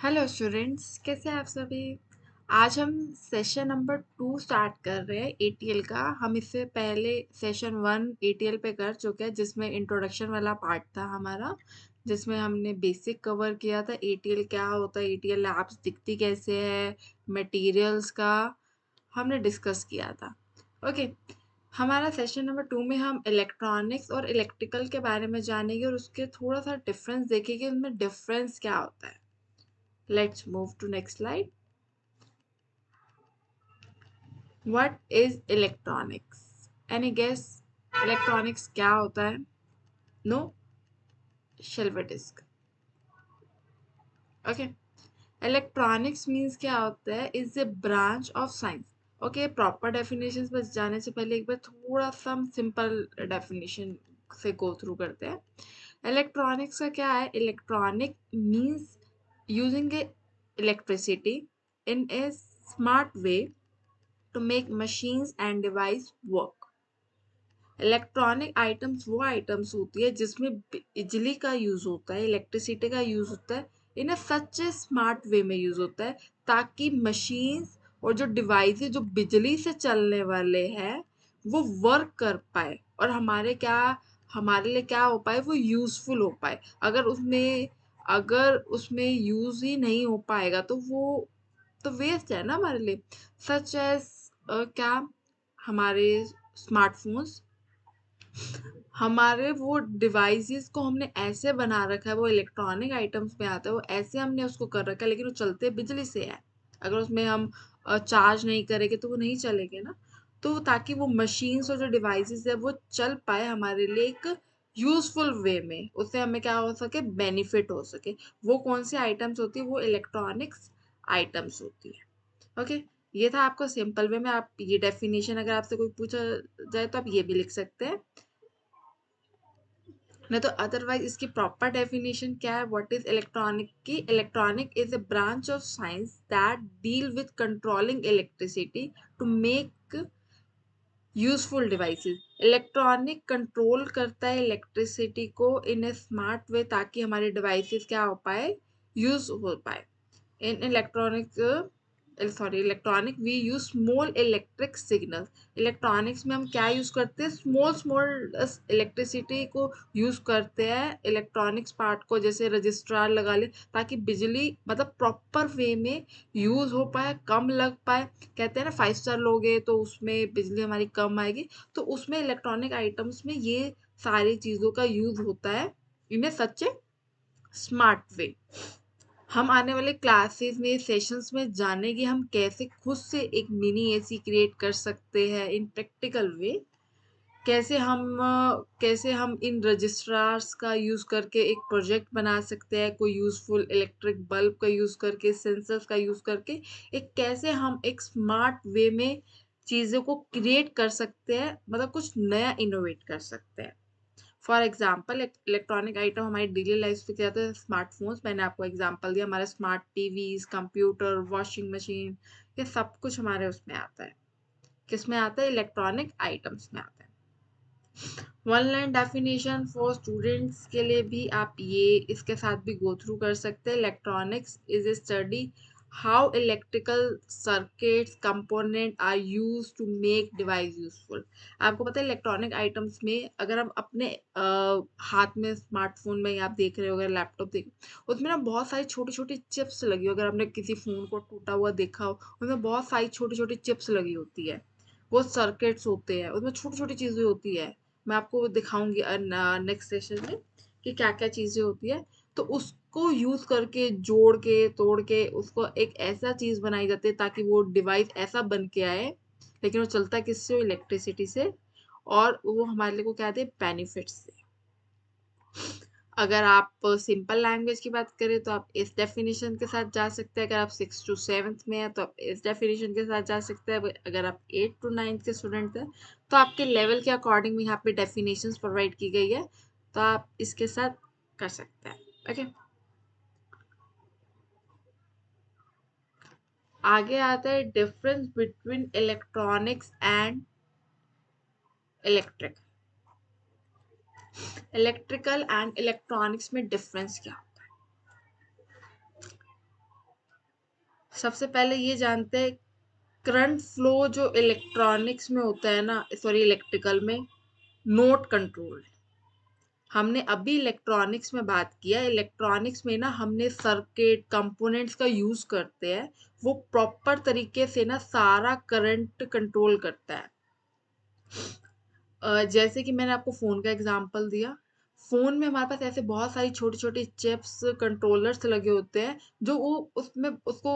Hello students, कैसे हैं आप सभी। आज हम सेशन नंबर 2 स्टार्ट कर रहे हैं एटीएल का। हम इससे पहले सेशन 1 एटीएल पे कर चुके हैं, जिसमें इंट्रोडक्शन वाला पार्ट था हमारा, जिसमें हमने बेसिक कवर किया था। एटीएल क्या होता है, एटीएल लैब्स दिखती कैसे है, मटेरियल्स का हमने डिस्कस किया था। ओके, हमारा सेशन नंबर 2 में हम इलेक्ट्रॉनिक्स और इलेक्ट्रिकल के बारे में जानेंगे और उसके थोड़ा सा डिफरेंस देखेंगे, उनमें डिफरेंस क्या होता है। Let's move to next slide. What is electronics? Any guess? Electronics क्या होता है? No? Silver disk. Okay. Electronics means क्या होता है? Is a branch of science. Okay, proper definitions पर जाने से पहले एक बार थोड़ा सा simple definition से go through करते हैं। Electronics का क्या है? Electronic means using a electricity in a smart way to make machines and device work. Electronic items वो आइटम्स होती है जिसमें बिजली का यूज होता है, इलेक्ट्रिसिटी का यूज होता है, इन अ सच ए स्मार्ट वे में यूज होता है, ताकि मशीन्स और जो डिवाइसेस जो बिजली से चलने वाले हैं वो वर्क कर पाए और हमारे लिए क्या हो पाए, वो यूजफुल हो पाए। अगर उसमें यूज ही नहीं हो पाएगा तो वो तो वेस्ट है ना हमारे लिए। सच एज क्या, हमारे स्मार्टफोन्स, हमारे वो डिवाइसेस को हमने ऐसे बना रखा है, वो इलेक्ट्रॉनिक आइटम्स में आता है, वो ऐसे हमने उसको कर रखा है, लेकिन वो चलते बिजली से है। अगर उसमें हम चार्ज नहीं करेंगे तो वो नहीं चलेंगे ना। तो ताकि वो मशीन्स और जो डिवाइसेस है वो चल पाए हमारे लिए एक यूजफुल वे में, उससे हमें क्या हो सके, बेनिफिट हो सके, वो कौन सी आइटम्स होती है, वो इलेक्ट्रॉनिक्स आइटम्स होती है। ओके, ये था आपको सिंपल वे में। आप ये डेफिनेशन अगर आपसे कोई पूछा जाए तो आप ये भी लिख सकते हैं, नहीं तो अदरवाइज इसकी प्रॉपर डेफिनेशन क्या है। व्हाट इज इलेक्ट्रॉनिक की, electronic is a branch of science that deal with controlling electricity to make useful devices. Electronic control करता है इलेक्ट्रिसिटी को इन ए स्मार्ट वे, ताकि हमारे डिवाइसेस क्या हो पाए, यूज हो पाए। In electronic we use small electric signal. Electronics में हम क्या यूज करते हैं, स्मॉल स्मॉल इलेक्ट्रिसिटी को यूज करते हैं इलेक्ट्रॉनिक्स पार्ट को, जैसे रजिस्ट्रार लगा ले, ताकि बिजली मतलब प्रॉपर वे में यूज हो पाए, कम लग पाए। कहते हैं ना 5 स्टार लोगे तो उसमें बिजली हमारी कम आएगी, तो उसमें इलेक्ट्रॉनिक आइटम्स में ये सारी चीजों का यूज होता है इन्हें सच्चे स्मार्ट वे। हम आने वाले क्लासेस में, सेशंस में जानेंगे हम कैसे खुद से एक मिनी एसी क्रिएट कर सकते हैं इन प्रैक्टिकल वे। कैसे हम इन रजिस्ट्रार्स का यूज करके एक प्रोजेक्ट बना सकते हैं, कोई यूजफुल इलेक्ट्रिक बल्ब का यूज करके, सेंसर्स का यूज करके, एक कैसे हम एक स्मार्ट वे में चीजों को क्रिएट कर सकते हैं, मतलब कुछ नया इनोवेट कर सकते हैं। फॉर एग्जाम्पल, इलेक्ट्रॉनिक आइटम हमारी डेली लाइफ में क्या होता है, स्मार्टफोन्स, मैंने आपको एग्जांपल दिया, हमारे smart TVs, computer, washing machine, ये सब कुछ हमारे उसमें आता है। किसमें आता है, इलेक्ट्रॉनिक आइटम्स में आता है। One line definition for students के लिए भी आप ये इसके साथ भी गो थ्रू कर सकते हैं। Electronics is a study how electrical circuits component are use to make device useful. आपको पता है इलेक्ट्रॉनिक आइटम्स में, अगर हम अपने हाथ में स्मार्टफोन में आप देख रहे हो, अगर लैपटॉप देख, उसमें ना बहुत सारी छोटी छोटी चिप्स लगी हो। अगर आपने किसी फोन को टूटा हुआ देखा हो, उसमें बहुत सारी छोटी छोटी चिप्स लगी होती है, वो सर्किट्स होते हैं, उसमें छोटी छोटी चीजें होती है। मैं आपको दिखाऊंगी नेक्स्ट सेशन में कि क्या क्या चीजें होती है। तो उसको यूज करके, जोड़ के तोड़ के, उसको एक ऐसा चीज बनाई जाती है ताकि वो डिवाइस ऐसा बन के आए, लेकिन वो चलता किससे, इलेक्ट्रिसिटी से, और वो हमारे लिए को क्या दे, बेनिफिट से। अगर आप सिंपल लैंग्वेज की बात करें तो आप इस डेफिनेशन के साथ जा सकते हैं। अगर आप 6 to 7 में है तो आप इस डेफिनेशन के साथ जा सकते हैं। अगर आप 8 to 9 के स्टूडेंट हैं तो आपके लेवल के अकॉर्डिंग यहाँ पे डेफिनेशंस प्रोवाइड की गई है, तो आप इसके साथ कर सकते हैं। ओके, आगे आता है difference between electronics and electric. Electrical and electronics में डिफरेंस क्या? सबसे पहले ये जानते हैं करंट फ्लो जो इलेक्ट्रॉनिक्स में होता है ना, सॉरी इलेक्ट्रिकल में, नोट कंट्रोल। हमने अभी इलेक्ट्रॉनिक्स में बात किया, इलेक्ट्रॉनिक्स में ना हमने सर्किट कंपोनेंट्स का यूज करते हैं, वो प्रॉपर तरीके से ना सारा करंट कंट्रोल करता है। जैसे कि मैंने आपको फ़ोन का एग्जांपल दिया, फ़ोन में हमारे पास ऐसे बहुत सारी छोटी-छोटी चिप्स, कंट्रोलर्स लगे होते हैं, जो वो उसमें उसको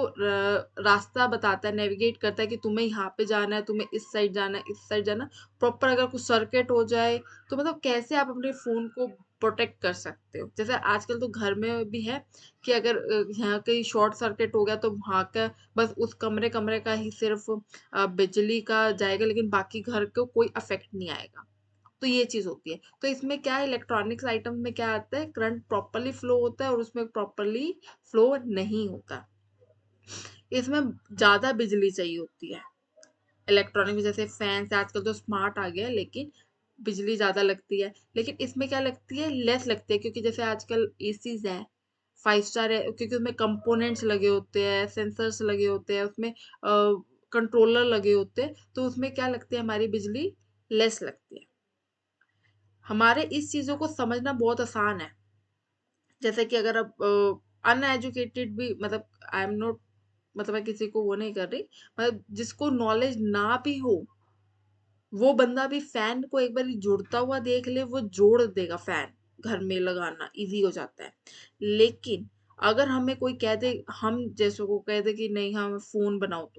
रास्ता बताता है, नेविगेट करता है कि तुम्हें यहाँ पे जाना है, तुम्हें इस साइड जाना है, इस साइड जाना है। प्रॉपर अगर कुछ सर्किट हो जाए, तो मतलब कैसे आप अपने फ़ोन को प्रोटेक्ट कर सकते हो। जैसे आजकल तो घर में भी है कि अगर यहाँ कहीं शॉर्ट सर्किट हो गया, तो वहाँ का बस उस कमरे-कमरे का ही सिर्फ़ बिजली का जाएगा, लेकिन बाकी घर को कोई अफेक्ट नहीं आएगा। तो ये चीज होती है। तो इसमें क्या है, इलेक्ट्रॉनिक्स आइटम में क्या आता है, करंट प्रॉपरली फ्लो होता है और उसमें प्रॉपरली फ्लो नहीं होता। इसमें ज्यादा बिजली चाहिए होती है। इलेक्ट्रॉनिक में जैसे फैन से आजकल तो स्मार्ट आ गया है, लेकिन बिजली ज्यादा लगती है। लेकिन इसमें क्या लगती है, लेस लगती है, क्योंकि जैसे आजकल एसीज है, 5 स्टार है, क्योंकि उसमें कंपोनेंट्स लगे होते हैं, सेंसर्स लगे होते हैं, उसमें कंट्रोलर लगे होते हैं, तो उसमें क्या लगती है, हमारी बिजली लेस लगती है। हमारे इस चीजों को समझना बहुत आसान है। जैसे कि अगर आप अनएजुकेटेड भी, मतलब आई एम नॉट, मतलब मैं किसी को वो नहीं कर रही, मतलब जिसको नॉलेज ना भी हो, वो बंदा भी फैन को एक बार जुड़ता हुआ देख ले, वो जोड़ देगा। फैन घर में लगाना इजी हो जाता है। लेकिन अगर हमें कोई कह दे, हम जैसों को कह दे कि नहीं, हम फोन बनाओ,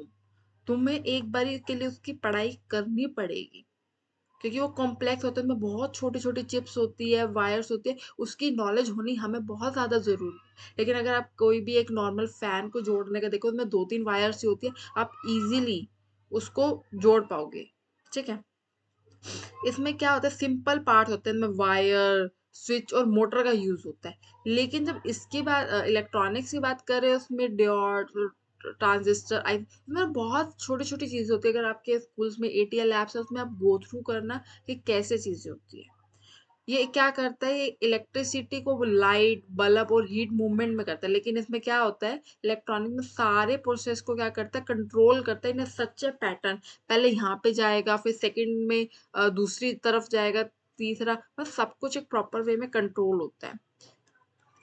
तुम्हें एक बार के लिए उसकी पढ़ाई करनी पड़ेगी, क्योंकि वो कॉम्प्लेक्स होते हैं, उनमें बहुत छोटी छोटी चिप्स होती है, वायर्स होती है, उसकी नॉलेज होनी हमें बहुत ज़्यादा ज़रूरी है। लेकिन अगर आप कोई भी एक नॉर्मल फैन को जोड़ने का देखो, उसमें 2-3 वायर्स ही होती है, आप इजीली उसको जोड़ पाओगे। ठीक है। इसमें क्या होता है, सिंपल पार्ट होते हैं, इनमें वायर, स्विच और मोटर का यूज होता है। लेकिन जब इसकी बात इलेक्ट्रॉनिक्स की बात करें, उसमें डियोड, ट्रांजिस्टर, आई, मतलब बहुत छोटी छोटी चीजें होती है। अगर आपके स्कूल्स में एटीएल लैब्स है, उसमें आप गो थ्रू करना कि कैसे चीजें होती है। ये क्या करता है, ये इलेक्ट्रिसिटी को लाइट, बल्ब और हीट मूवमेंट में करता है। लेकिन इसमें क्या होता है, इलेक्ट्रॉनिक में सारे प्रोसेस को क्या करता है, कंट्रोल करता है इन सच ए पैटर्न। पहले यहाँ पे जाएगा, फिर सेकंड में दूसरी तरफ जाएगा, तीसरा, बस सब कुछ एक प्रॉपर वे में कंट्रोल होता है।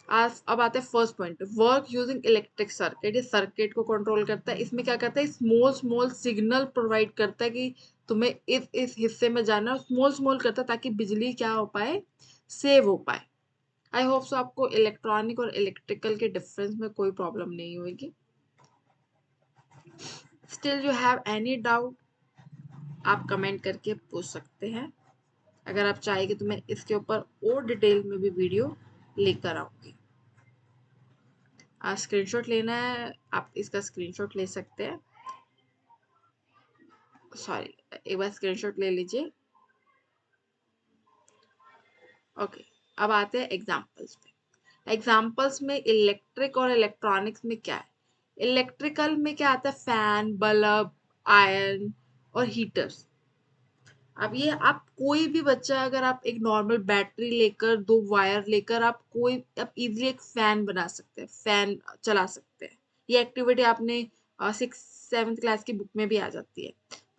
आज अब आते हैं first point, work using electric circuit. ये सर्किट को कंट्रोल करता है। इसमें क्या करता है, स्मॉल स्मॉल सिग्नल प्रोवाइड करता है कि तुम्हें इस हिस्से में जाना है, स्मॉल स्मॉल करता है ताकि बिजली क्या हो पाए, सेव हो पाए। आई होप सो आपको इलेक्ट्रॉनिक और इलेक्ट्रिकल के डिफरेंस में कोई प्रॉब्लम नहीं होगी। Still you have any doubt, आप कमेंट करके पूछ सकते हैं। अगर आप चाहेंगे तो मैं इसके ऊपर और डिटेल में भी वीडियो लेकर आऊंगी। स्क्रीनशॉट लेना है, आप इसका स्क्रीनशॉट ले सकते हैं। सॉरी, एक बार स्क्रीनशॉट ले लीजिए। ओके। अब आते हैं एग्जांपल्स पे। एग्जांपल्स में इलेक्ट्रिक और इलेक्ट्रॉनिक्स में क्या है, इलेक्ट्रिकल में क्या आता है, फैन, बल्ब, आयरन और हीटर्स। अब ये आप कोई भी बच्चा, अगर आप एक नॉर्मल बैटरी लेकर, 2 वायर लेकर, आप इजीली एक फैन बना सकते हैं, फैन चला सकते हैं। ये एक्टिविटी आपने 6th 7th क्लास की बुक में भी आ जाती है।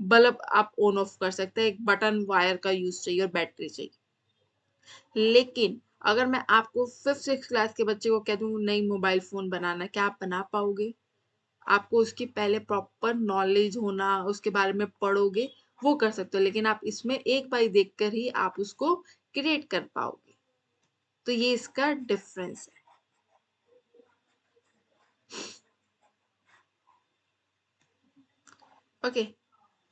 बल्ब आप ऑन ऑफ कर सकते हैं, एक बटन वायर का यूज चाहिए और बैटरी चाहिए। लेकिन अगर मैं आपको 5th 6th क्लास के बच्चे को कह दूं नहीं, मोबाइल फोन बनाना, क्या आप बना पाओगे? आपको उसकी पहले प्रॉपर नॉलेज होना, उसके बारे में पढ़ोगे, वो कर सकते हो। लेकिन आप इसमें एक बार देखकर ही आप उसको क्रिएट कर पाओगे। तो ये इसका डिफरेंस है। ओके।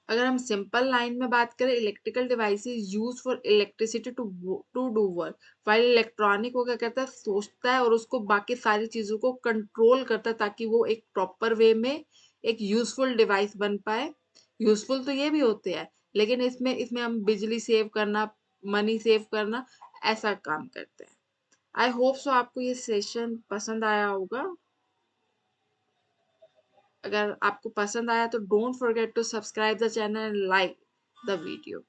अगर हम सिंपल लाइन में बात करें, electrical devices use for electricity to do work, while electronic को क्या करता है, सोचता है और उसको बाकी सारी चीजों को कंट्रोल करता है, ताकि वो एक प्रॉपर वे में एक यूजफुल डिवाइस बन पाए। यूजफुल तो ये भी होते हैं, लेकिन इसमें इसमें हम बिजली सेव करना, मनी सेव करना, ऐसा काम करते हैं। आई होप सो आपको ये सेशन पसंद आया होगा। अगर आपको पसंद आया तो don't forget to subscribe the channel and like the video.